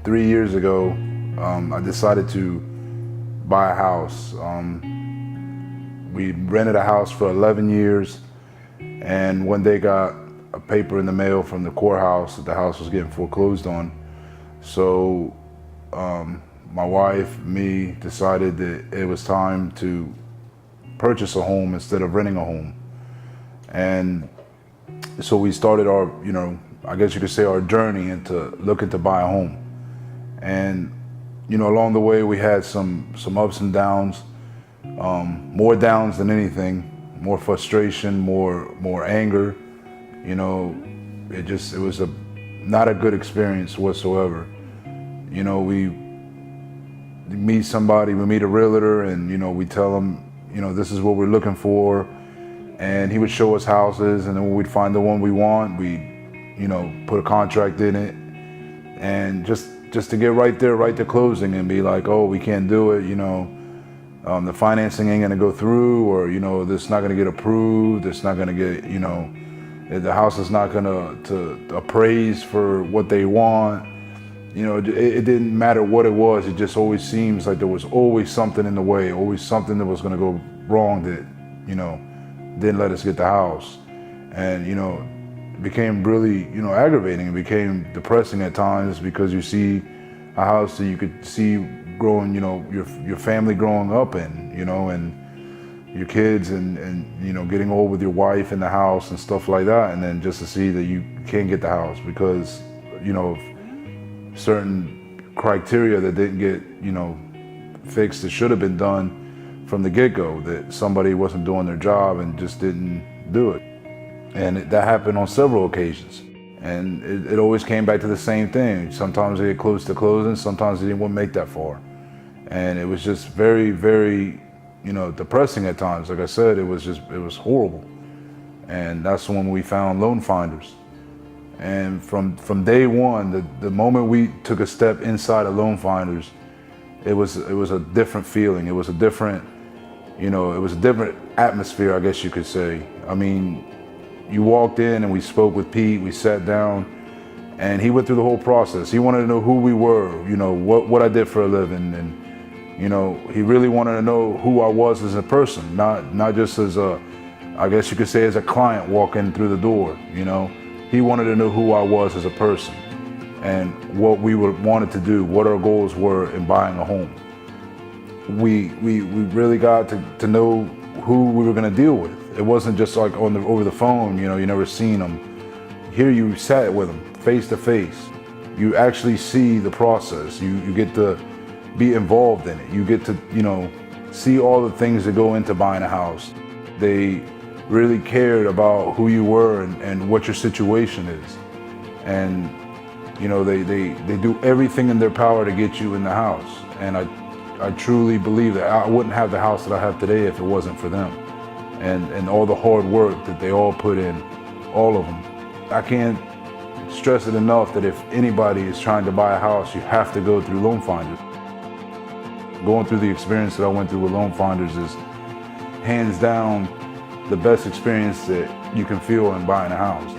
3 years ago, I decided to buy a house. We rented a house for 11 years, and one day got a paper in the mail from the courthouse that the house was getting foreclosed on. So my wife, me, decided that it was time to purchase a home instead of renting a home. And so we started our, I guess you could say, our journey into looking to buy a home. And along the way we had some ups and downs, more downs than anything, more frustration, more anger. It was not a good experience whatsoever. We meet somebody, we meet a realtor, and we tell them, this is what we're looking for, and he would show us houses, and then when we'd find the one we want, we put a contract in it, and just to get right there, right to closing, and be like, oh, we can't do it, the financing ain't gonna go through, or this is not gonna get approved, it's not gonna get, the house is not gonna to appraise for what they want. It didn't matter what it was. It just always seems like there was always something in the way, always something that was gonna go wrong that didn't let us get the house. And it became really aggravating. It became depressing at times, because you see a house that you could see growing, your family growing up in, and your kids and getting old with your wife in the house and stuff like that, and then just to see that you can't get the house because of certain criteria that didn't get fixed that should have been done from the get-go, that somebody wasn't doing their job and just didn't do it. And that happened on several occasions, and it always came back to the same thing. Sometimes they get close to closing, sometimes they didn't make that far, and it was just very, very depressing at times. Like I said, it was horrible. And that's when we found LoanFinders. And from day one, the moment we took a step inside of LoanFinders, it was a different feeling. It was a different, it was a different atmosphere, I guess you could say. I mean, you walked in and we spoke with Pete, we sat down, and he went through the whole process. He wanted to know who we were, what I did for a living, and he really wanted to know who I was as a person, not just as I guess you could say, as a client walking through the door. He wanted to know who I was as a person and what we wanted to do, what our goals were in buying a home. We really got to know who we were going to deal with. It wasn't just like over the phone, you never seen them. Here you sat with them face to face. You actually see the process. You get to be involved in it. You get to, see all the things that go into buying a house. They really cared about who you were and what your situation is. And, they do everything in their power to get you in the house. And I truly believe that I wouldn't have the house that I have today if it wasn't for them. And all the hard work that they all put in, all of them. I can't stress it enough that if anybody is trying to buy a house, you have to go through LoanFinders. Going through the experience that I went through with LoanFinders is hands down the best experience that you can feel in buying a house.